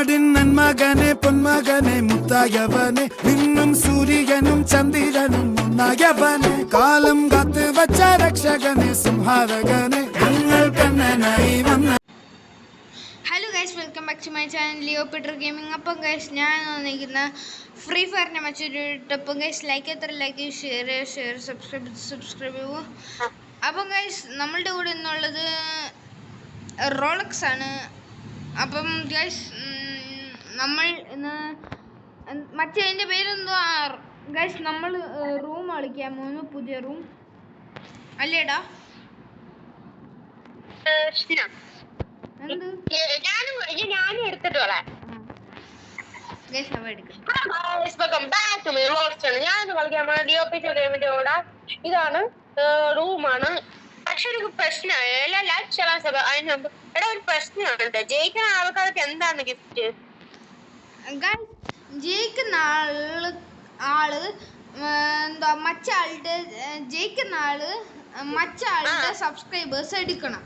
നാടിൻ നന്മകനെ പൊന്മകനെ മുത്തായവനെ നിന്നും സൂര്യനും ചന്ദ്രനും ഒന്നായവനെ കാലം കാത്ത് വച്ച രക്ഷകനെ സംഹാരകനെ ഞങ്ങൾ കണ്ണനായി വന്ന. Hello guys, welcome back to my channel Leo Peter gaming. അപ്പം ഗൈസ് ഞാൻ വന്നിരിക്കുന്ന ഫ്രീ ഫയറിനെ മറ്റൊരു ടപ്പം ഗൈസ് ലൈക്ക് എത്ര ലൈക്ക് ഷെയർ സബ്സ്ക്രൈബ് ചെയ്യൂ. അപ്പം ഗൈസ് നമ്മളുടെ കൂടെ എന്നുള്ളത് റോളക്സ് ആണ്. അപ്പം ഗൈസ് നമ്മൾ ഇന്ന് മറ്റേ അതിൻ്റെ പേരെന്തോ ഗൈസ് നമ്മൾ റൂം കളിക്കാൻ പോകുന്നു, പുതിയ റൂം അല്ലേടാ? ഞാനും എടുത്തിട്ട് വരാം. ഞാൻ കളിക്കാൻ ലിയോ പീറ്റർ ഗെയിമിന്റെ കൂടെ. ഇതാണ് റൂമാണ്. പക്ഷെ ഒരു പ്രശ്നം എല്ലാം ലൈക്ക് ചെയ്യാൻ അതിന് മുമ്പ് എടാ ഒരു പ്രശ്നമുണ്ട്. ജയിക്കുന്ന ആൾക്കാർക്ക് എന്താണ് ഗിഫ്റ്റ്? ജയിക്കുന്ന ആള് എന്താ മറ്റാളുടെ ജയിക്കുന്ന ആള് മറ്റാളുടെ സബ്സ്ക്രൈബേഴ്സ് എടുക്കണം.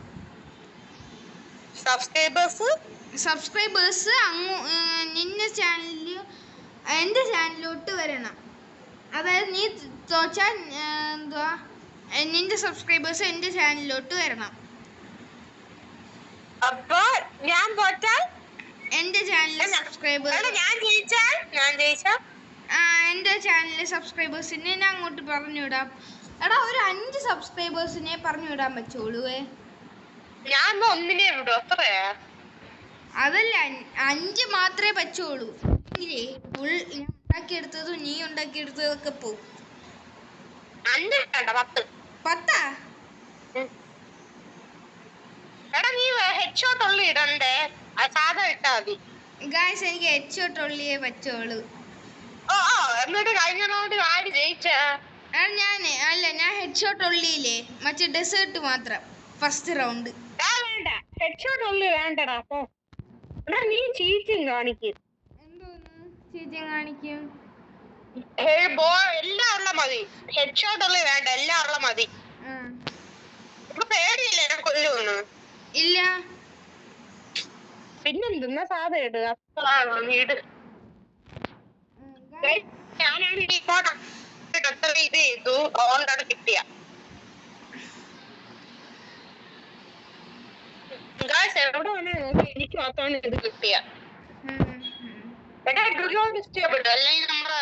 സബ്സ്ക്രൈബേഴ്സ് നിന്റെ ചാനലിൽ എൻ്റെ ചാനലിലോട്ട് വരണം. അതായത് നീ തോച്ചാൽ എന്തുവാ നിന്റെ സബ്സ്ക്രൈബേഴ്സ് എൻ്റെ ചാനലിലോട്ട് വരണം. അപ്പൊ ഞാൻ തോറ്റാൽ എൻ്റെ ചാനലിലെ സബ്സ്ക്രൈബേഴ്സ് എൻ്റെ ചാനലിലെ സബ്സ്ക്രൈബേഴ്സിനെ ഞാൻ അങ്ങോട്ട് പറഞ്ഞു വിടാം. എടാ ഒരു 5 സബ്സ്ക്രൈബേഴ്സിനെ പറഞ്ഞു വിടാൻ പറ്റുള്ളൂ. ഞാൻ ഒന്നിനെ വിടും. അത്രയാ? അതല്ല, 5 മാത്രമേ പറ്റുള്ളൂ. ഞാൻ ഉണ്ടാക്കിയെടുത്തതും നീ ഉണ്ടാക്കിയെടുത്തതൊക്കെ പോകും. 10 എടാ നീ ഹെഡ്ഷോട്ട് ഉള്ളി ഇടണ്ടേ, സാധാ ഇട്ടാ മതി. ഗായ്സ് എനിക്ക് ഹെഡ്ഷോട്ട് ഉള്ളിയേ പറ്റുള്ളൂ. എന്നിട്ട് കഴിഞ്ഞ റൗണ്ട് ആര് ജയിച്ച? ഞാൻ ഹെഡ്ഷോട്ട് ഉള്ളിയില്ലേ മറ്റേ ഡെസേർട്ട് മാത്രം ഫസ്റ്റ് റൗണ്ട്. വേണ്ട ഹെഡ്ഷോട്ട് ഉള്ളി വേണ്ടടാ. അപ്പൊ നീ ചീറ്റിങ് കാണിക്കും. എന്തോന്ന് ചീറ്റിങ് കാണിക്കും? എല്ലാം ഉള്ള മതി, ഹെഡ്ഷോട്ട് ഉള്ളി വേണ്ട, എല്ലാം ഉള്ള മതി. പേടിയില്ല ഞാൻ കൊല്ലുന്നു? ഇല്ല. പിന്നെന്തെന്നാ സാധ ഇട്. അപ്പോഴാണോ നീ ഇട്. ഞാനാണ് ഈ ഫോട്ടോ ഇത് ചെയ്തു, അതുകൊണ്ടാണ് കിട്ടിയ. എവിടെ വേണേ നോക്കി, എനിക്ക് മാത്രമാണ് ഇത് കിട്ടിയ. അല്ലെങ്കിൽ നമ്മളെ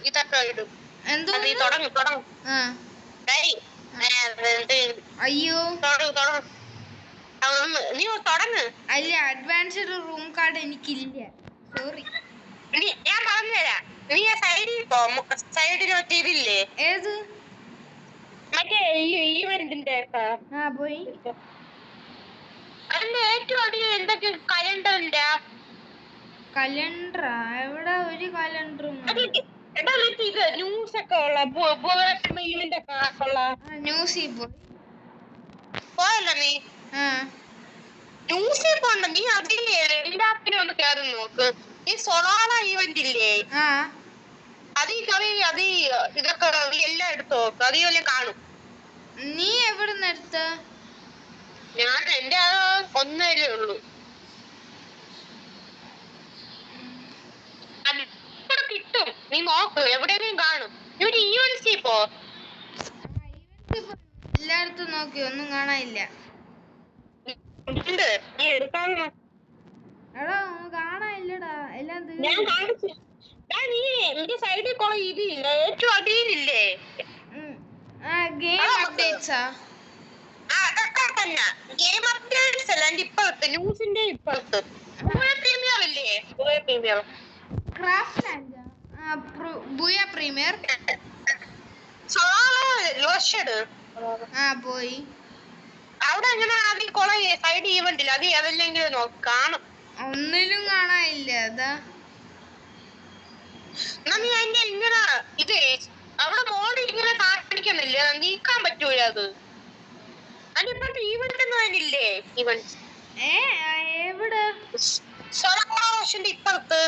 ഇതൊക്കെ ഇടും. തുടങ്ങും. അയ്യോ നീ തുടങ്ങ്. അല്ല, അഡ്വാൻസ്ഡ് റൂം കാർഡ് എനിക്കില്ല, സോറി. ഞാൻ പറഞ്ഞുതരാം. നീ സൈഡിൽ സൈഡിൽ മറ്റേ ഇതില്ലേ, ഏത് മറ്റേ ഈവന്റിന്റെ പോയി. അതിന്റെ ഏറ്റവും അധികം എന്തൊക്കെ കലണ്ടറിന്റെ കലണ്ടറാ? എവിടെ ഒരു കലണ്ടറും? ഇത് ന്യൂസ് ഒക്കെ ഉള്ള ന്യൂസിൽ പോയല്ലോ നീ. ന്യൂസിൽ പോണ്ട, നീ അതില്ലേ എല്ലാത്തിനും ഒന്ന് കയറി നോക്ക്. ഈ സൊളാറ ഈവന്റ് ഇല്ലേ, അത് ഇതൊക്കെ എല്ലാം എടുത്ത് നോക്ക്, അത് വല്ല കാണും. നീ എവിടുന്ന് എടുത്ത? ഞാൻ എന്റെ ഒന്നേ ഉള്ളൂ. അത് കിട്ടും, നീ നോക്ക്, എവിടെയെങ്കിലും കാണും. ഇവിടെ ഈവന്റ്സിൽ പോ. എല്ലായിടത്തും നോക്കി, ഒന്നും കാണാനില്ല. നീ എടുക്കാമോ? എടാ കാണാനില്ലടാ എല്ലാം. ഞാൻ കാണിച്ചു. നീ എന്റെ സൈഡിൽ കുറെ ഇതില്ല, ഏറ്റവും അടിയിലില്ലേ ഗെയിം അപ്ഡേറ്റ്സാ? അതൊക്കെ തന്നെ ഗെയിം അപ്ഡേറ്റ്സ് അല്ല, എന്റെ ഇപ്പുറത്ത് ന്യൂസിന്റെ ഇപ്പുറത്ത് പ്രീമിയർ ഇല്ലേ, premier craft land, Booyah premier പോയി. അവിടെ എങ്ങനെ ആദ്യം കുറെ സൈഡ് ഈവന്റ് ഇല്ല, അത് അതെല്ലെങ്കിലും കാണും. ഒന്നിലും കാണാനില്ല. അതാ നീ അതിന്റെ ഇങ്ങനെ ഇത് അവിടെ മോഡ് ഇങ്ങനെ കാണിക്കുന്നില്ല, നീക്കാൻ പറ്റൂല. അത് അതിപ്പോ ഈവന്റ് ഒന്നും അതിനില്ലേ? ഈവന്റ് എവിടെ? സോളാറിന്റെ ഇപ്പുറത്ത്.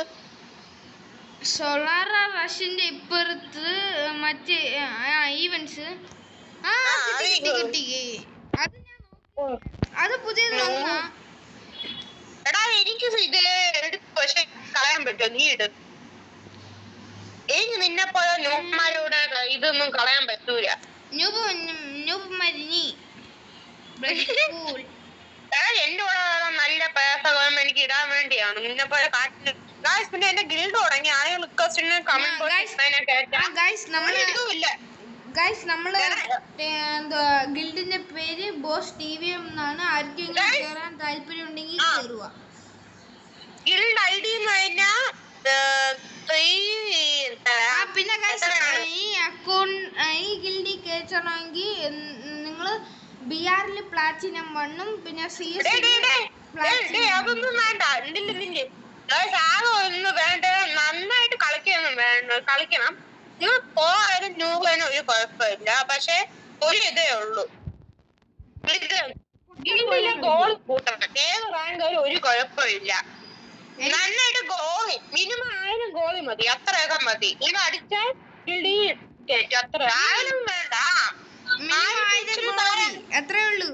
സോളാർ റഷിന്റെ ഇപ്പുറത്ത് മറ്റേ ഈവന്റ്സ്. കിട്ടി. അത് പുതിയത്. എടാ എനിക്ക് ഇത് പക്ഷെ പറ്റുമോ? നീ ഇട്. എനിക്ക് നിന്നെ പോലെ ന്യൂമാരോട് ഇതൊന്നും കളയാൻ പറ്റൂല. എന്റെ കൂടെ നല്ല പേസകം എനിക്ക് ഇടാൻ വേണ്ടിയാണ്. നിന്നെ പോലെ കാട്ടില് പിന്നെ എന്റെ ഗിൽഡ് തുടങ്ങി ആളുകൾ ഗിൽഡിന്റെ പേര് ബോസ് ടിവി എന്നാണ്. ആർക്കെങ്കിലും കേറാൻ താല്പര്യം ഉണ്ടെങ്കിൽ കേറുക. ഗിൽഡ് ഐഡി എന്ന് പറഞ്ഞാൽ പിന്നെ ഈ അക്കൗണ്ട് ഈ ഗിൽഡിൽ കയറ്റണമെങ്കിൽ നിങ്ങള് BR പ്ലാറ്റിനം 1 പിന്നെ അതൊന്നും വേണ്ട. ഒന്നും വേണ്ട. നന്നായിട്ട് കളിക്കണം. നിങ്ങൾ പോയാലും ന്യൂബിനും ഒരു കുഴപ്പമില്ല. പക്ഷെ ഒരു ഇതേ ഉള്ളൂ, ഗോൾ കൂട്ടണം. ഏത് റാങ്കായാലും ഒരു കുഴപ്പമില്ല. നന്നായിട്ട് ഗോളി മിനിമം 1000 ഗോളി മതി. അത്രയൊക്കെ മതി. ഇത് അടിച്ചാൽ അത്ര 1000 വേണ്ട. അത്രേ ഉള്ളൂ.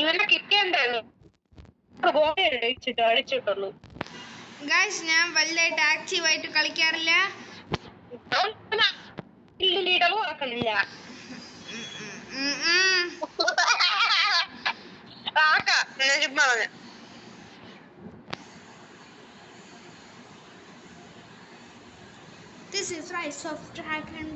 ഇവനെ കിട്ടിയുണ്ടായിരുന്നു. അടിച്ചിട്ടുള്ളൂ. ഗൈസ് ഞാൻ വലുതായിട്ട് ആക്റ്റീവായിട്ട് കളിക്കാറില്ല. നടക്കണില്ല. ചുമ്മാ This is Rise of Dragon.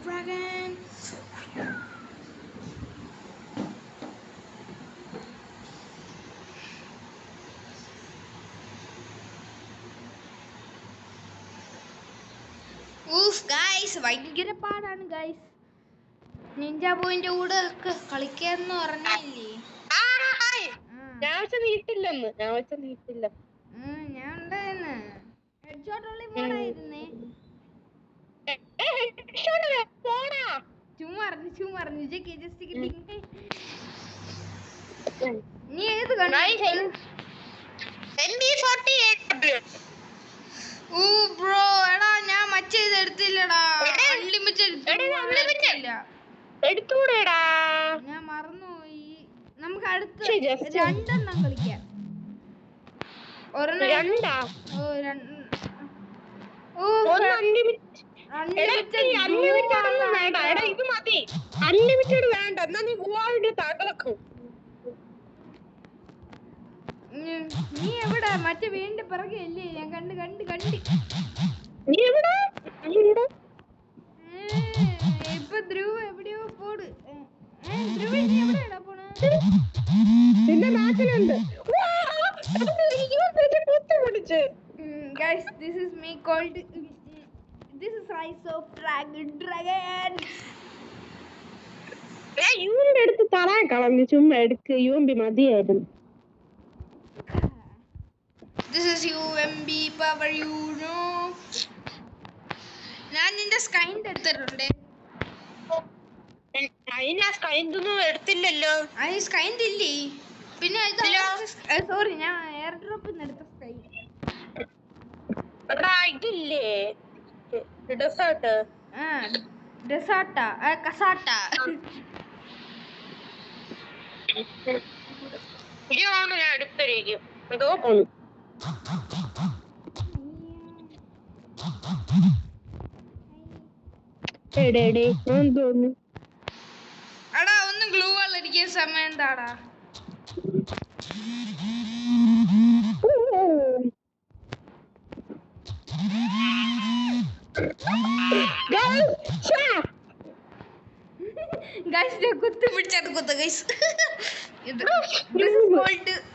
Guys ഭയങ്കര പാടാണ് ഗൈസ്. നിഞ്ച പോയിന്റെ കൂടെ ഒക്കെ കളിക്കാന്ന് പറഞ്ഞില്ലേ? ഞാൻ ഉണ്ടായിരുന്നു. ചുമ്മാ നീ ഏത് കണ്ടു? ബ്രോ എടാ ഞാൻ മറ്റേത് എടുത്തില്ലടാ. അൺലിമിറ്റഡ് എടുത്തൂടെടാ. ഞാൻ മറന്നുപോയി. നമുക്ക് അടുത്ത 2 എണ്ണം കളിക്കാം. അൺലിമിറ്റഡ് വേണ്ട. എന്നാ നീ തകർക്കും. നീ എവിടെ? മറ്റേ വീണ്ടും പിറകെ അല്ലേ? ഞാൻ കണ്ട് നീ എവിടെ? ഇപ്പൊ ധ്രുവ് എവിടെയോ പോട്. ധ്രുവ് നീ എവിടെയാടാ പോണേ? നിന്റെ നാട്ടിലുണ്ട്. Guys, this is me called. This is Rise of Dragon. യൂന്റെ അടുത്ത് തറാൻ കളഞ്ഞു. ചുമ്മാ എടുക്ക്. UMB മതിയായിരുന്നു. This is UMB power, you know. ഞാൻ നിന്റെ സ്കൈൻ്റെ എടുത്തിട്ടുണ്ട്. സ്കൈന്തൊന്നും എടുത്തില്ലല്ലോ. സ്കൈൻ്റെ ഇല്ലേ? പിന്നെ സോറി ഞാൻ എയർ ഡ്രോപ്പിൽ നിന്ന് എടുത്ത സ്കൈ. ഇതില്ലേ ഡെസേർട്ട്? ഡെസേർട്ടാ കസാട്ടാ. ഇതാണ് ഞാൻ എടുത്തിരിക്കും. എന്തോ പോണു. തോന്നുന്നു. എടാ ഒന്ന് ഗ്ലൂ വാൾ അടിക്കാൻ സമയം എന്താടാ? കുത്തി പിടിച്ചത് കുത്ത ഗൈസ്.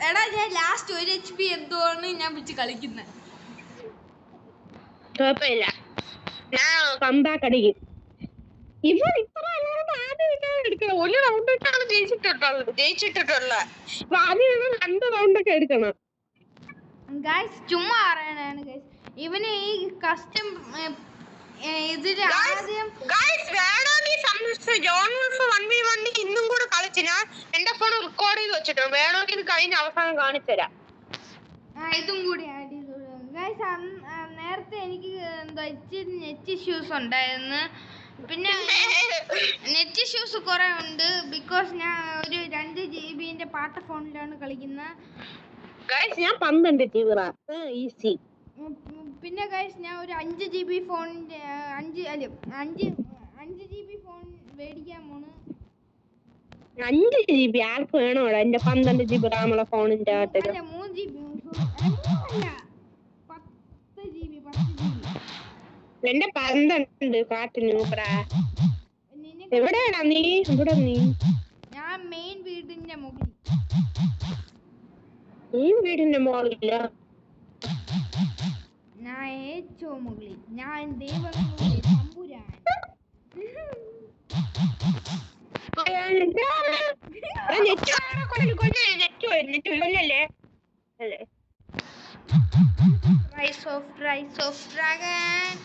എടാ ഞാൻ ലാസ്റ്റ് 1 HP എന്തോ ആണ് ഞാൻ പിടിച്ച് കളിക്കുന്നത്. കുഴപ്പമില്ല, ഞാൻ കംബാക്ക് അടിക്കും. ഇവർ ഇത്ര ആദ്യം എടുക്കണം. 1 റൗണ്ടൊക്കെയാണ് ജയിച്ചിട്ടുള്ളത്. ആദ്യം 2 റൗണ്ടൊക്കെ എടുക്കണം. ഗൈസ് ചുമ്മാ പറയണാണ് ഗൈസ്. ഇവന് ഈ കസ്റ്റം ഇതില് ആദ്യം ഇന്നും കൂടെ കളിച്ച് ഞാൻ എന്റെ ഫോൺ റെക്കോർഡ് ചെയ്ത് വെച്ചിട്ടുണ്ട്. വേണമെങ്കിൽ കഴിഞ്ഞ അവസാനം കാണിച്ചു തരാം. ഇതും കൂടി ആഡ് ചെയ്തു ഗൈസ്. നേരത്തെ എനിക്ക് എന്തോ നെറ്റ് ഇഷ്യൂസ് ഉണ്ടായിരുന്നു. പിന്നെ നെറ്റ് ഇഷ്യൂ ഇഷ്യൂസ് കുറെ ഉണ്ട് ബിക്കോസ് ഞാൻ ഒരു 2 GB പാട്ട ഫോണിലാണ് കളിക്കുന്നത്. ഞാൻ 12 GB ഈസി. പിന്നെ ഗൈസ് ഞാൻ ഒരു 5 GB ഫോണിന്റെ 5 GB ഫോൺ മേടിക്കാൻ പോണ്. 5 GB ആർക്ക് വേണോടാ എന്റെ 12 GB റാമുള്ള ഫോണിന്റെ അകത്ത്? അല്ല 3 GB അല്ല 10 GB എന്റെ 12 കാട്ടിന് എവിടെയാടാ നീ? ഇവിടെ നീ ഞാൻ മെയിൻ വീടിന്റെ മുകളിൽ. വീടിന്റെ മുകളില്ല, ഞാൻ ഏറ്റവും മുകളിൽ. ഞാൻ ദൈവങ്ങളുടെ തമ്പുരാൻ. Rise of Dragon.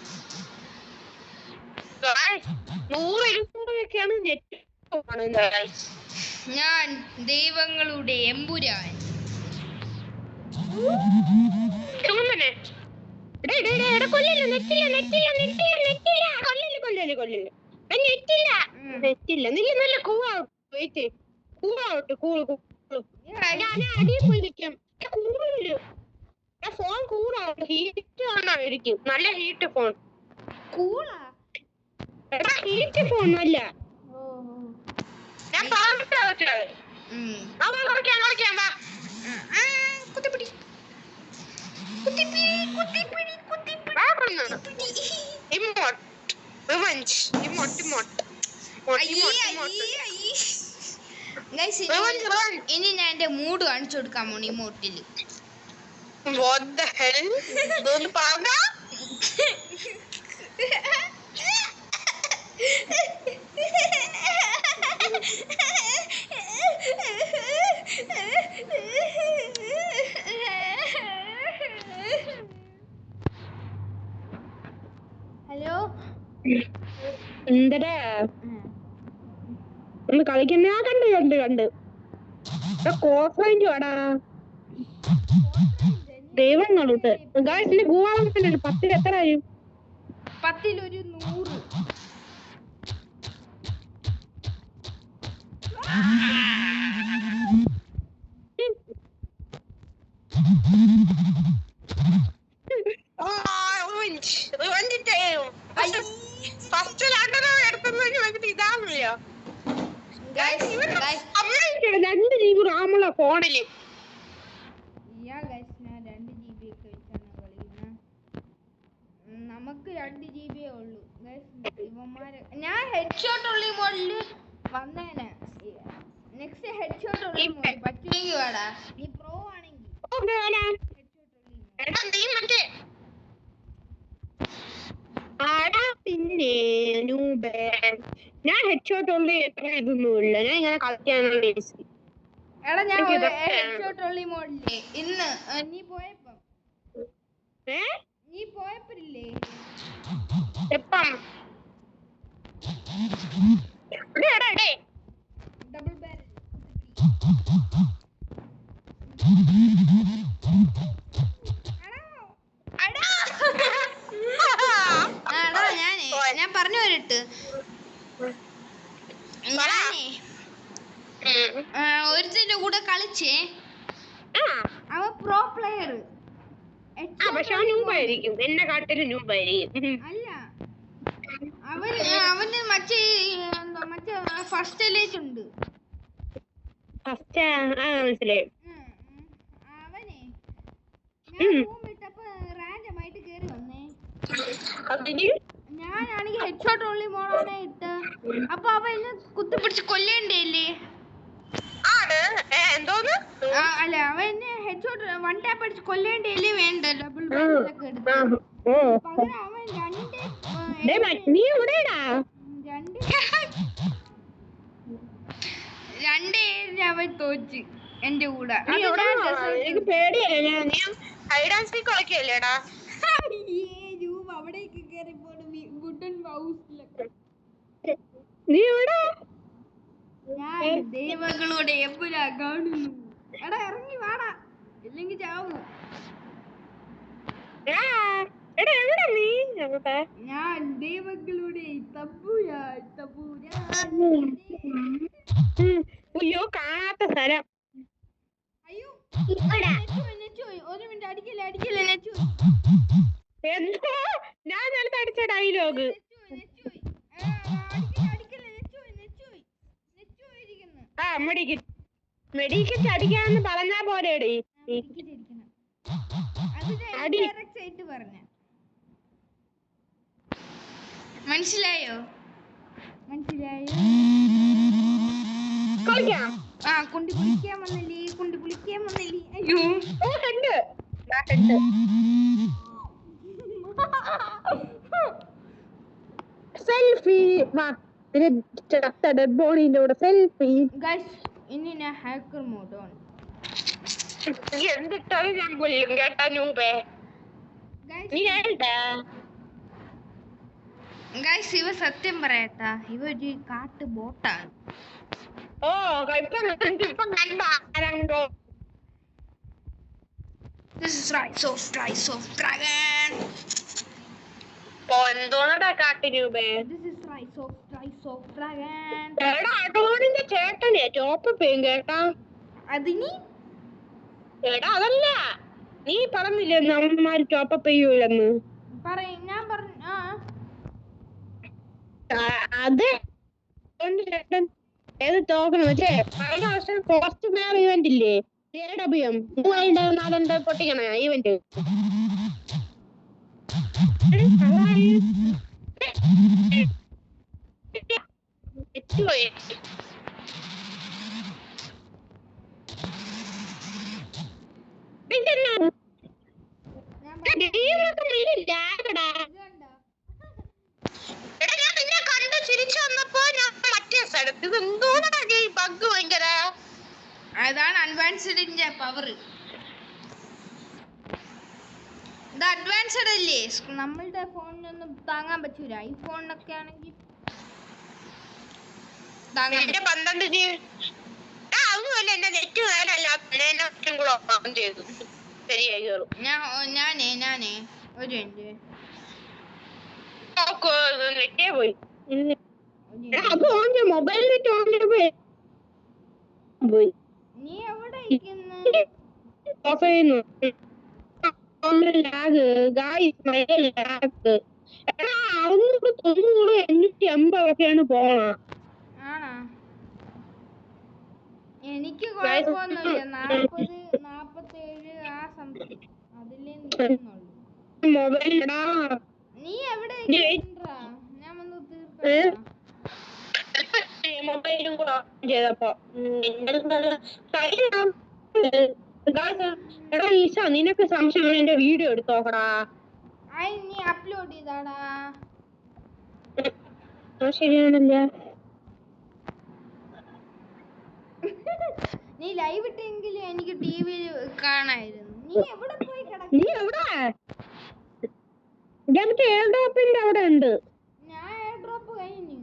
100-200 നെറ്റ്. ഞാൻ ദൈവങ്ങളുടെ എമ്പുരാൻ. ഫോൺ കൂളാവും, ഹീറ്റ് ആണായിരിക്കും. നല്ല ഹീറ്റ് ഫോൺ. കൂളാ ഹീറ്റ് ഫോൺ അല്ല. ഞാൻ ഇനി ഞാൻ എന്റെ മൂഡ് കാണിച്ചു കൊടുക്കാൻ പോണി ഇമോട്ടില്. What the hell? Don't പറഞ്ഞ ഹലോ എന്തടാ ഒന്ന് കളിക്കുന്ന? കണ്ട് കോഫൈൻഡ് വാടാ ദൈവങ്ങളുണ്ട്. ഗായ്സിന്റെ ഗൂഗിൾ 10 എത്രയായി? 10 ഒരു 100. ഇതാണല്ലോ 2 GB റാമുള്ള ഫോണില്. നമുക്ക് 2 GB ഉള്ളൂ ഇവന്മാര്. ഞാൻ ഹെഡ്ഷോട്ട് ഉള്ള മോഡല് വന്നേനെ. നെക്സ്റ്റ് ഹെഡ്ഷോട്ട് ഉള്ള മോഡൽ പറ്റുമെങ്കിൽ വേടാ. നീ പ്രോ ആണെങ്കിൽ പിന്നെ ഞാൻ ഹെഡ്ഷോട്ട് ഉള്ള എത്ര ഇതൊന്നുമില്ല. ഞാൻ ഇങ്ങനെ കളിക്കാനുള്ള എടാ ഞാൻ ഹെഡ്ഷോട്ട് ഉള്ള മോഡല് ഇന്ന് നീ പോയപ്പോഴില്ലേ എപ്പം ഡബിൾ ബാരൽ ഞാൻ പറഞ്ഞു വരട്ട്. ഞാനേ ഒരുത്തിന്റെ കൂടെ കളിച്ചേ. അവൻ പ്രോ പ്ലെയർ എന്നെ കാട്ടില് നൂബായിരിക്കും. അല്ല അവന് മറ്റേ ഫസ്റ്റ് എലൈറ്റ് ഉണ്ട്. മനസ്സിലായി. അവനെ ഞാൻ ഇട്ടപ്പോ റാൻഡം ആയിട്ട് കേറി വന്നേ. ഞാനാണെങ്കിൽ ഹെഡ്ഷോട്ട് ഓൺലി മോഡാണ് ഇട്ട. അപ്പൊ അവ എന്നെ കുത്തിപ്പിടിച്ച് കൊല്ലേണ്ടല്ലേ? അല്ല അവ എന്നെ ഹെഡ്ഷോട്ട് 1 ടാപ്പ് അടിച്ച് കൊല്ലേണ്ടല്ലേ? വേണ്ട ഡബിൾ ബാരലൊക്കെ എടുത്ത്. പകരം അവൻ 2 അവൻ തോറ്റ് എന്റെ കൂടെ. അവിടേക്ക് കേറി വുഡൻ ഹൗസിലൊക്കെ. ഞാൻ ദൈവങ്ങളുടെ എപ്പോഴാ കാണുന്നു. എടാ ഇറങ്ങി വാടാ, ഇല്ലെങ്കിൽ ചാവും. ഞാൻ ദൈവങ്ങളുടെ തമ്പുരാൻ. അയ്യോ കാണാത്ത സ്ഥലം. അയ്യോ ഇവിടെ ഒരു മിനിറ്റ് അടിക്കല്ലേ എന്തോ ഞാൻ നേരത്തെ അടിച്ച ഡയലോഗ്. ആ മെഡിക്കറ്റ് അടിക്കാന്ന് പറഞ്ഞാ പോരേടി. മനസ്സിലായോ? കളിക്കാം. ആ കുണ്ടി കുളിക്കാൻ വന്നില്ലേ? അയ്യോ സെൽഫി ഡെഡ് ബോഡിന്റെ കൂടെ സെൽഫി. ഗൈസ് ഇനി ഞാൻ ഹാക്കർ മോഡ് ഓൺ. എന്തിട്ടാലും ഞാൻ കൊല്ലും കേട്ടാ നൂബേ. ഗൈസ് ഇവ സത്യം പറയട്ടാ, ഇവ ഒരു കാട്ട് ബോട്ടാണ്. ഓ ഇപ്പം കണ്ടോ. This is Rise of Dragon. എന്തോന്നടാ cat രൂപേ. This is Rise of Dragon. എടാ അടോണിന്റെ ചേട്ടനെ ടോപ്പ് ചെയ്യും കേട്ടാ. അതിനി എടാ അതല്ല, നീ പറഞ്ഞില്ലേ നമ്മമാര് ടോപ്പ് ചെയ്യൂലെന്ന്. ഞാൻ പറഞ്ഞു. അത് ചേട്ടൻ ഏത് ടോക്കൺ വെച്ചേ കഴിഞ്ഞ വർഷം കോസ്റ്റ് മാർ ഇവന്റ് ഇല്ലേ, AWM 3400 പൊട്ടിക്കണ ഇവന്റ്. അതാണ് അഡ്വാൻസ്ഡിന്റെ പവർ. ഇത് അഡ്വാൻസ്ഡ് അല്ലേ, നമ്മളുടെ ഫോണിനൊന്നും താങ്ങാൻ പറ്റൂല. ഐഫോണിനൊക്കെ ആണെങ്കിൽ ഞാനേ ഒരു മൊബൈൽ നീ എവിടെ പോണ. ആണോ? എനിക്ക് കുഴപ്പമൊന്നുമില്ല. 40-47 ആ സംതിങ് അതിലേ നിൽക്കുന്നുള്ളൂ. നീ എവിടെ ഞാൻ വന്ന് തീർക്കാം. മൊബൈലും കൂടെ ചെയ്തപ്പോ എടാ ഈശ നിനക്ക് സംശയം എന്റെ വീഡിയോ എടുത്ത് നോക്കടാ. നീ അപ്ലോഡ് ചെയ്താടാ. ശരിയാണല്ലേ, നീ ലൈവ് ഇട്ടെങ്കിലും എനിക്ക് ടിവിയിൽ കാണായിരുന്നു. നീ എവിടെ പോയി കിടക്കും? നീ എവിടെ? എയർഡ്രോപ്പിന്റെ അവിടെ ഉണ്ട്. ഞാൻ എയർഡ്രോപ്പ് കഴിഞ്ഞു.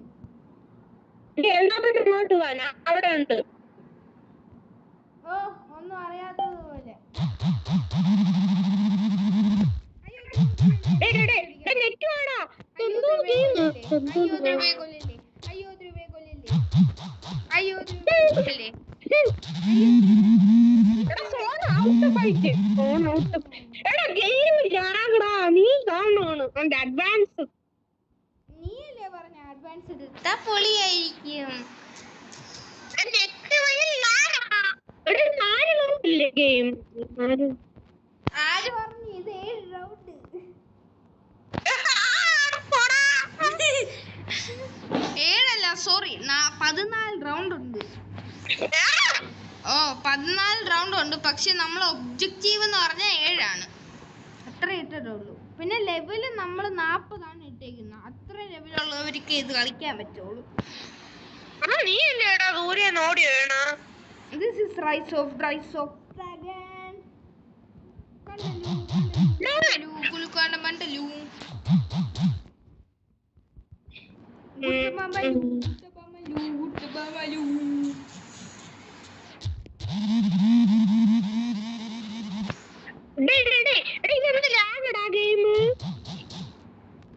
എയർഡ്രോപ്പിന്റെ ഇങ്ങോട്ട് വാ, അവിടെ ഉണ്ട്. ഓ ഒന്നും അറിയാത്തതുപോലെ. നീയല്ലേ പറഞ്ഞ അഡ്വാൻസ് എടുത്താ പൊളിയായിരിക്കും. ആര് പറഞ്ഞു ഇത് 7 റൗണ്ട്? 7 സോറി 14 റൗണ്ട് ഉണ്ട്. ഓ 14 റൗണ്ട് ഉണ്ട്. പക്ഷെ നമ്മൾ ഒബ്ജക്റ്റീവ് എന്ന് പറഞ്ഞാൽ 7 ആണ്. അത്ര ഇട്ടിട്ടുള്ളൂ. പിന്നെ ലെവല് നമ്മൾ 40 ആണ് ഇട്ടേക്കുന്നത്. അത്ര ലെവലുള്ളവർക്ക് ഇത് കളിക്കാൻ പറ്റുള്ളൂ. This is Rise of Dragon. കണ്ടലു കുലുക്കാണ്ട മണ്ടലു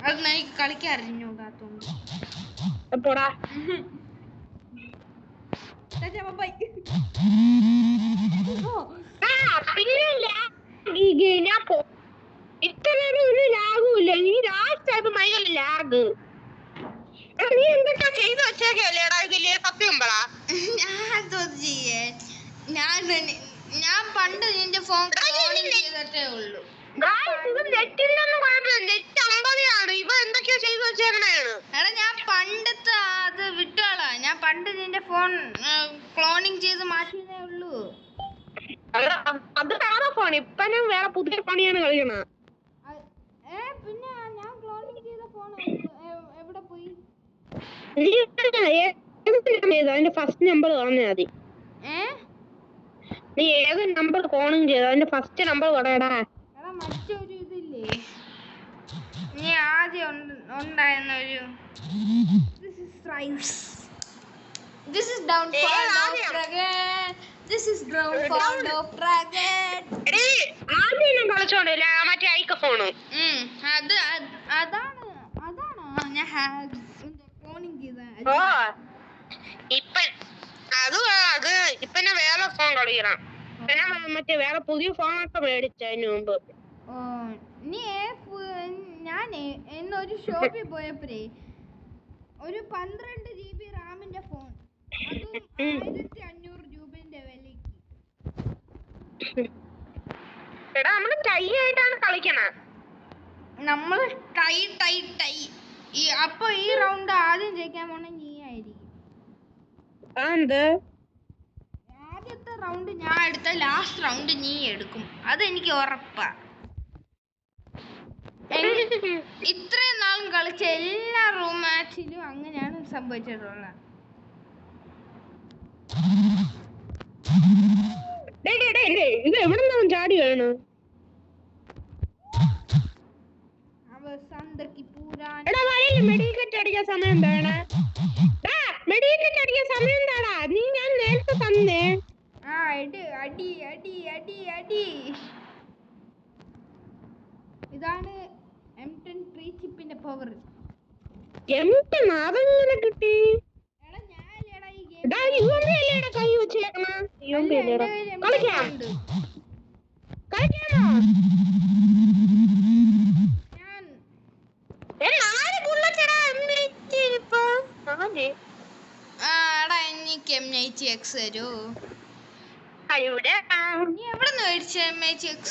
അത് എനിക്ക് കളിക്കാൻ അറിഞ്ഞൂടാത്തോണ്ട്. ബൈ. പിന്നെ ഞാൻ ഇത്ര ഒരു ലാഗും ഇല്ല. നീ ലാസ്റ്റ് ആയപ്പോ ഭയങ്കര ലാഗ്. നീ എന്തൊക്കെ ചെയ്ത് വെച്ചേക്കല്ലേടാ ഇതില്? സത്യം പറ. ഞാൻ പണ്ട് നിന്റെ ഫോൺ ചെയ്തിട്ടേ ഉള്ളൂ. നെറ്റിലൊന്നും കുഴപ്പമില്ല. നെറ്റ് 50 ഇവ എന്തൊക്കെയോ ചെയ്ത് വെച്ചേക്കണേണ്. എടാ ഞാൻ പണ്ടത്തെ അത് വിട്ടോളാ. ഞാൻ പണ്ട് നിന്റെ ഫോൺ ക്ലോണിങ് ചെയ്ത് മാറ്റിയതേ ഉള്ളൂ. അത് വേറെ ഫോൺ. ഇപ്പൊ ഞാൻ വേറെ പുതിയ പണിയാണ് കളിക്കണ. പിന്നെ ഞാൻ ക്ലോണിങ് ചെയ്ത ഫോൺ എവിടെ പോയി? അതിന്റെ ഫസ്റ്റ് നമ്പർ പറഞ്ഞാൽ മതി. നീ ഏത് നമ്പർ ക്ലോണിങ് ചെയ്തോ അതിന്റെ ഫസ്റ്റ് നമ്പർ പറയടാ. എടാ മറ്റൊരു ഇതില്ലേ, നീ ആദ്യം ഉണ്ടായിരുന്ന ഒരു This is downfall of dragon. This is downfall of dragon. ആദ്യം ഞാൻ കളിച്ചോണ്ടില്ല മറ്റേ ഐക്ക ഫോണ്. അതാണ് ഞാൻ ക്ലോണിങ് ചെയ്ത. ഓ ഇപ്പൊ അത് ഇപ്പൊ ഞാൻ വേറെ ഫോൺ കളിക്കണം. പിന്നെ മറ്റേ വേറെ പുതിയ ഫോണൊക്കെ മേടിച്ച അതിന് മുമ്പ്. ഞാൻ എന്നൊരു ഷോപ്പിൽ പോയപ്പോഴേ ഒരു 12 GB റാമിന്റെ ഫോൺ, അതും 1500 രൂപന്റെ വിലക്ക്. എടാ നമ്മള് ടൈ ആയിട്ടാണ് കളിക്കണേ. നമ്മള് ടൈ അപ്പൊ ഈ റൗണ്ട് ആദ്യം ജയിക്കാൻ പോണ നീ ആയിരിക്കും. ആദ്യത്തെ റൗണ്ട് ഞാൻ എടുത്ത ലാസ്റ്റ് റൗണ്ട് നീ എടുക്കും, അതെനിക്ക് ഉറപ്പാ. ഇത്രയും നാളും കളിച്ച എല്ലാ റൂം മാച്ചിലും അങ്ങനെയാണ് സംഭവിച്ചിട്ടുള്ളത്. ഇത് എവിടെ നിന്നാണ് ചാടി വീണു? മെഡിക്കറ്റ് അടിക്കാൻ സമയം വേണേ. മെഡിക്കറ്റ് അടിക്കാൻ സമയം താടാ. നീ ഞാൻ നേരത്തെ തന്നേ. അടി ഇതാണ് M10 3 ചിപ്പിന്റെ പവർ. M10 അതെങ്ങനെ കിട്ടി? കൈ വെച്ചേക്കണ കളിക്കാമോ? എനിക്ക് M90X തരൂ. നീ എവിടെ നിന്ന് മേടിച്ച M90X?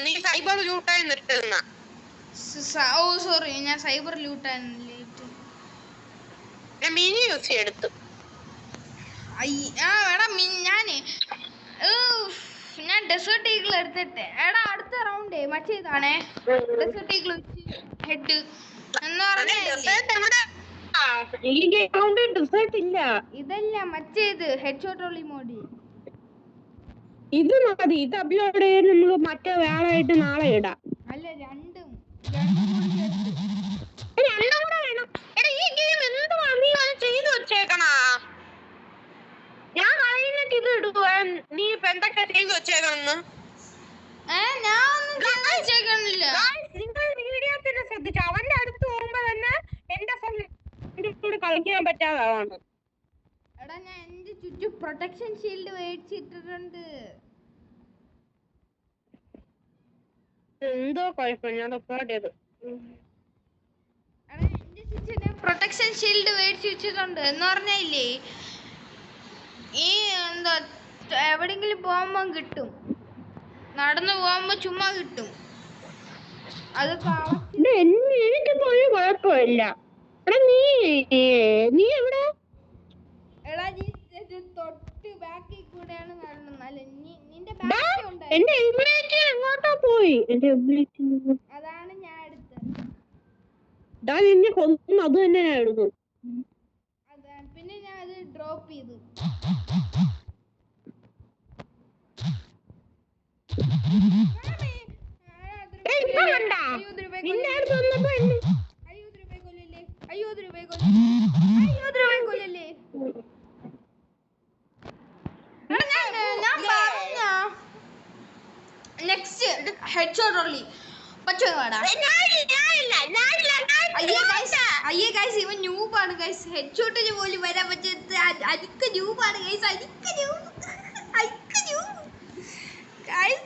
നീ സൈബർ ലൂട്ടായി നിർത്തുന്ന. ഓ സോറി, ഞാൻ സൈബർ ലൂട്ടാണ് മിനി യൂസ് എടുത്തു. ഞാൻ ഡെസേർട്ട് ഈഗിൾ എടുത്തിട്ട്. എടാ അടുത്ത റൗണ്ട് മറ്റേതാണേ, ഡെസേർട്ട് ഈഗിൾ ഹെഡ് എന്ന് പറഞ്ഞ. ഇതല്ല മറ്റേത് ഹെഡ് ഷോട്ട് ഓൺലി മോഡ്. ഇത് മതി. ഇത് അപ്ലോഡ് ചെയ്ത് നമുക്ക് മറ്റേ വേറെ ആയിട്ട് നാളെ ഇടാം. അല്ല രണ്ടും കൂടെ വേണം. ഈ ഗെയിം എന്തുവാ നീ ചെയ്തു വെച്ചേക്കണ? ഞാൻ കഴിഞ്ഞിട്ട് ഇത് ഇടുക. നീ ഇപ്പൊ എന്തൊക്കെ ചെയ്തു വെച്ചേക്കണെന്ന് വീഡിയോ തന്നെ ശ്രദ്ധിച്ചു. അവന്റെ അടുത്ത് പോകുമ്പോ തന്നെ എന്റെ കൂടെ കളിക്കാൻ പറ്റാതാണ്. എടാ ഞാൻ എന്റെ ചുറ്റും പ്രൊട്ടക്ഷൻ ഷീൽഡ് മേടിച്ചിട്ടിട്ടുണ്ട്. എന്തോ കുഴപ്പം ഞാൻ റെക്കോർഡ് ചെയ്തു. പ്രൊട്ടക്ഷൻ ഷീൽഡ് മേടിച്ചു വെച്ചിട്ടുണ്ട് എന്ന് പറഞ്ഞില്ലേ, ഈ എന്താ എവിടെങ്കിലും പോകുമ്പോ കിട്ടും, നടന്നു പോകുമ്പോ ചുമ്മാ കിട്ടും. അത് എനിക്ക് പോയി കുഴപ്പമില്ല. നീ എവിടെ? എടാ നീ തൊട്ട് ബാക്കിൽ കൂടെയാണ് നടന്നത്. നിന്റെ എന്റെ എബിലിറ്റി എങ്ങോട്ടാ പോയി? എന്റെ എബിലിറ്റി അതാണ് ഞാൻ എടുത്തത്. നിന്നെ കൊന്നു, അത് തന്നെ ഞാൻ എടുക്കും. പിന്നെ ഞാൻ അത് ഡ്രോപ്പ് ചെയ്തു. Next headshot only. പക്ഷെ ഒച്ച വേടാ. അയ്യേ ഗൈസ് ഇവൻ ന്യൂബാണ് ഗൈസ്. ഹെഡ്ഷോട്ടിന് പോലും വരാൻ പറ്റാത്ത അരിക്ക ന്യൂബാണ് ഗൈസ്. അരിക്ക ന്യൂബ് ഗൈസ്.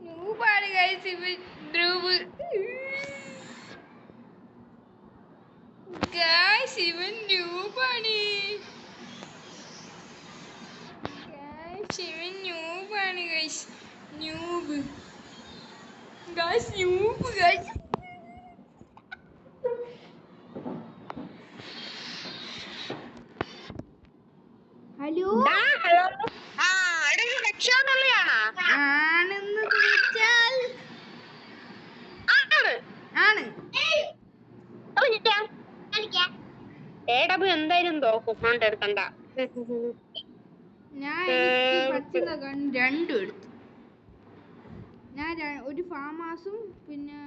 ന്യൂബാണ് ഗൈസ് ഇവൻ. ന്യൂബ് ഗൈസ് ഇവൻ ന്യൂബാണ്. ഇവൻ ന്യൂബാണ് guys. Noob guys. Noob guys. Hello ആണെന്ന് ചോദിച്ചാൽ ആണ്. എന്തായാലും തോക്കും എടുക്കണ്ട. ഞാൻ പറ്റുന്ന ഗൺ രണ്ടും എടുത്തു. ഞാൻ ഒരു ഫാം ഹൗസും പിന്നെ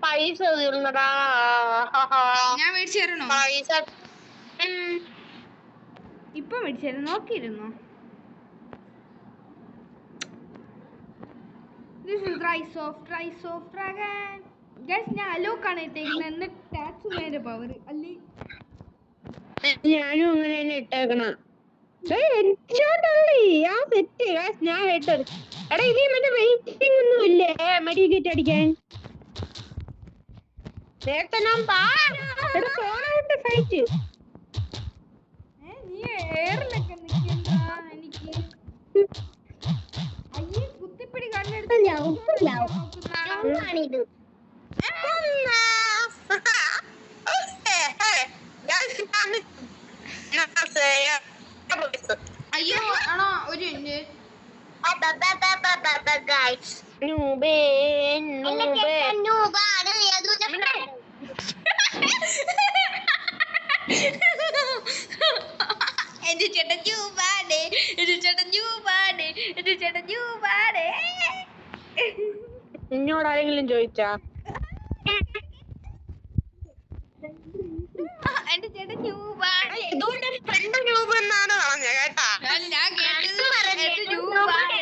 പൈസ തീർന്നടാ. ഞാൻ മേടിച്ചു തരണോ? പൈസ ഇപ്പൊ മേടിച്ചു തരാം. നോക്കിയിരുന്നോ? Rise of Dragon. Guys, ഞാൻ അലോക്കാണ് ഇട്ടേക്കുന്നത്. എന്നിട്ട് ടാക്സുമേന്റെ പവർ അല്ലേ. ഞാനും അങ്ങനെ തന്നെ ഇട്ടേക്കണ. ഞാൻ ഹെഡ്. എടാ ഇനി മറ്റേ വെയിറ്റിംഗ് ഒന്നും ഇല്ലേ മെഡിക്കേറ്റ് അടിക്കാൻ? നേരത്തെ ഞാൻ ഫൈറ്റ്. നീ എയറിലൊക്കെ നിൽക്കണ്ടാ. എനിക്ക് അയ്യേ കുത്തിപ്പിടി കണ്ണെടുത്ത് അയ്യോ ആണോ ഒരു എന്റെ ചേട്ടൻ ജൂബാണ്. എന്റെ ചേട്ടൻ ജൂബാണ്. എന്റെ ചേട്ടൻ ജൂബാണ്. എന്നോട് ആരെങ്കിലും ചോദിച്ചാ? എന്റെ ചേട്ടൻ ജൂബാണ്. എന്നാണ് പറഞ്ഞ കേട്ടാ. ഞാൻ കേട്ടത് ജൂബാണ്.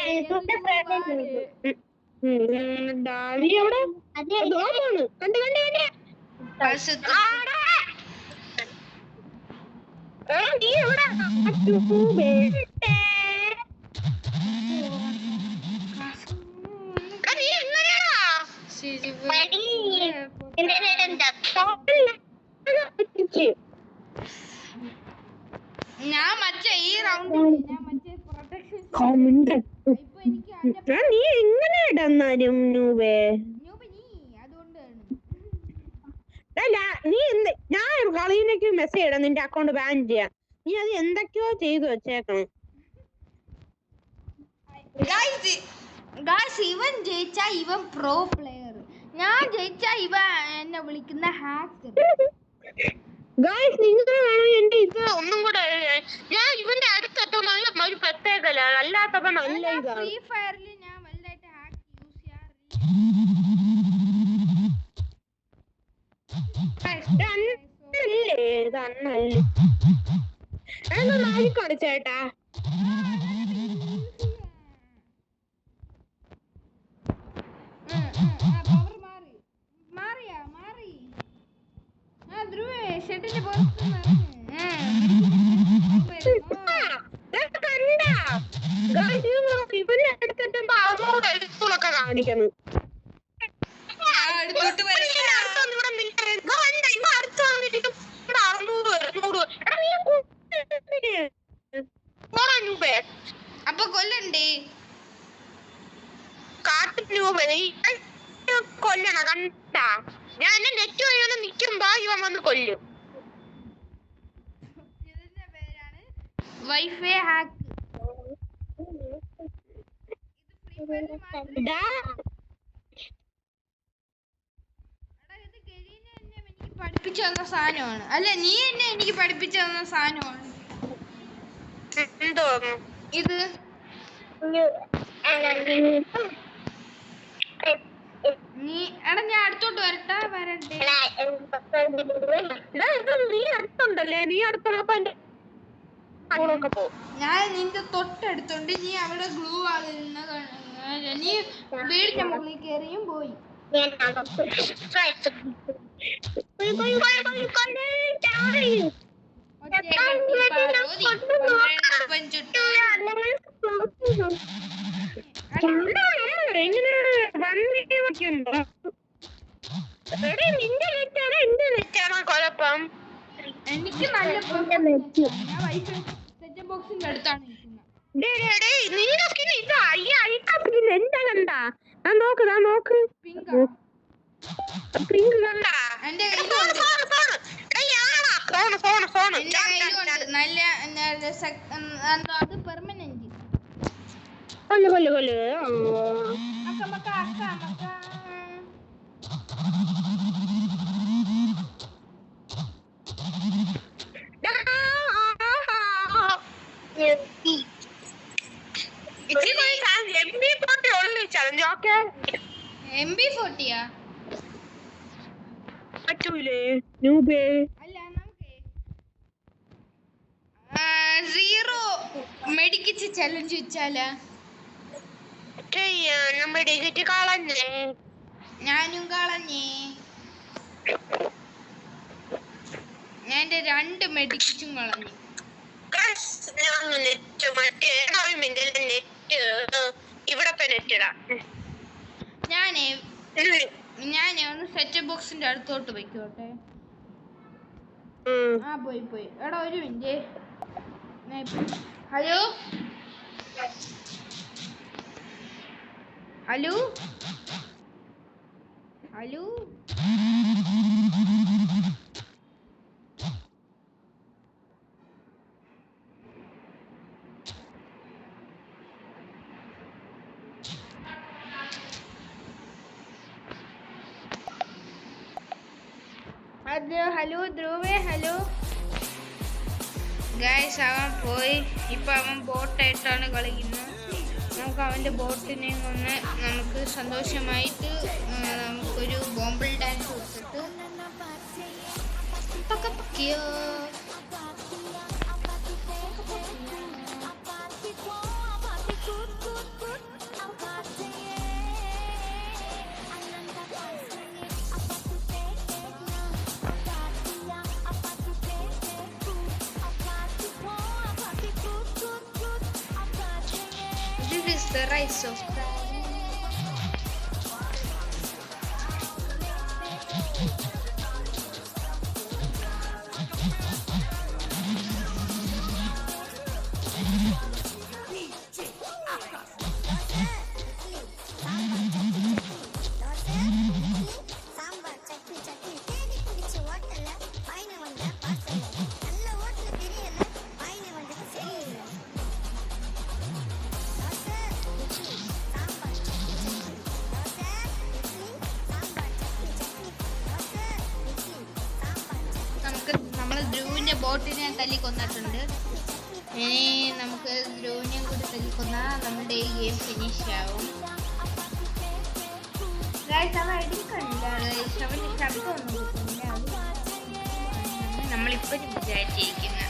നീ എവിടെ? കണ്ട് നീ എവിടെ? ഞാൻ മറ്റേ ഈ റൗണ്ട് ഞാൻ മറ്റേ പ്രൊട്ടക്ഷൻ ഇപ്പൊ എനിക്ക് നീ എങ്ങനെ ഇടന്നാലും നൂബേ അതുകൊണ്ടാണ്. നീ ഞാൻ കളീനേക്ക് മെസ്സേജ് ഇടാം നിന്റെ അക്കൗണ്ട് ബാൻ ചെയ്യാൻ. നീ അത് എന്തൊക്കെയോ ചെയ്തു വെച്ചേക്കണം. ഇവൻ ജയിച്ചാ ഇവൻ പ്രോ പ്ലെയർ. ഞാൻ ജയിച്ചാ ഇവ എന്നെ വിളിക്കുന്ന ഹാക്കർ. ഗായ്സ് നിങ്ങൾ വേണം എന്റെ ഇത് ഒന്നും കൂടെ. ഞാൻ ഇവന്റെ അടുത്തെത്തുന്ന ഒരു പ്രത്യേകത അല്ലാത്തപ്പോ നല്ല ഇതാണ്. ഫ്രീ ഫയറിൽ ഞാൻ വലുതായിട്ട് ഹാക്ക് യൂസ് ചെയ്യാറില്ലേ. ചേട്ടാ പവർ മാറി ഷെഡിന്റെ പുറത്ത് ഇവന്റെ അടുത്തെത്തുമ്പോ അവരോടൊക്കെ കാണിക്കണം. അപ്പൊ കൊല്ലണ്ടേ? കൊല്ലണ കണ്ട ഞാൻ നെറ്റ് വഴി നിക്കുമ്പോ ഇവൻ വന്ന് കൊല്ലും. ഇതിന്റെ പേരാണ് വൈഫൈ ഹാക്ക്. പഠിപ്പിച്ചു തന്ന സാധനമാണ്. അല്ല നീ എന്നെ എനിക്ക് പഠിപ്പിച്ചു തന്ന സാധനമാണ് എന്തോ ഇത്. നീ എടാ ഞാൻ അടുത്തോട്ട് വരട്ടെ. നീ അടുത്തുണ്ടല്ലേ? നീ അടുത്തുള്ളപ്പോ അങ്ങോട്ടൊക്കെ പോകും. ഞാൻ നിന്റെ തൊട്ടടുത്തുണ്ട്. നീ അവിടെ ഗ്ലൂ ആകുന്ന നീ വീടിന്റെ മുകളിൽ കയറിയും പോയി. നിന്റെ നെറ്റാണോ എന്റെ നെറ്റാണോ കുഴപ്പം? എനിക്ക് നല്ല സെറ്റ് ബോക്സിന്റെ അടുത്താണ് നിൽക്കുന്നത്. എന്താ കണ്ടാ? നോക്ക് പിങ്ക് കണ്ടാ? എന്റെ കയ്യിലുണ്ട് നല്ല അത് പെർമനന്റ്. കൊല്ല് MB40 പറ്റൂലേ നൂബേ? അല്ല, നമുക്ക് 0 മെഡിക്കറ്റ് ചലഞ്ച് വെച്ചാലാ? നമ്മുടെ ടിക്കറ്റ് കളഞ്ഞേ. ഞാനും കളഞ്ഞേ. ഞാൻ എന്റെ 2 മെഡിക്കറ്റും കളഞ്ഞു. ഇവിടെ നെറ്റിടാം. ഞാനേ ഒന്ന് സെറ്റ് ബോക്സിന്റെ അടുത്തോട്ട് വെക്കോട്ടെ. പോയി. എടാ ഒരു മിനിറ്റ്. ഹലോ ഹലോ ധ്രുവേ, ഹലോ ഗൈസ്. അവൻ പോയി. ഇപ്പൊ അവൻ ബോട്ടായിട്ടാണ് കളിക്കുന്നത്. നമുക്ക് അവന്റെ ബോട്ടിനെ ഒന്ന് നമുക്ക് സന്തോഷമായിട്ട് നമുക്കൊരു ബോംബിൾ ഡാൻസ് കൊടുത്തിട്ട് പക്കയോ. This is the rice of ധ്രുവിന്റെ ബോട്ടിനെ തല്ലി കൊന്നിട്ടുണ്ട്. ഇനി നമുക്ക് ധ്രുവിനെയും കൂടി തല്ലിക്കൊന്നാൽ നമ്മുടെ ഈ ഗെയിം ഫിനിഷ് ആവും. അവൻ എടുക്കണില്ല. അവന് ശബ്ദമൊന്നും കിട്ടുന്നില്ല. നമ്മളിപ്പോഴും വിചാരിച്ചിരിക്കുന്നത്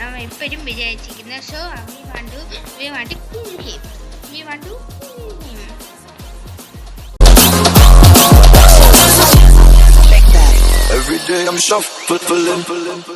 അവൻ ഇപ്പോഴും വിചാരിച്ചിരിക്കുന്നത്. So we want to kill him. Every day I'm shuffling.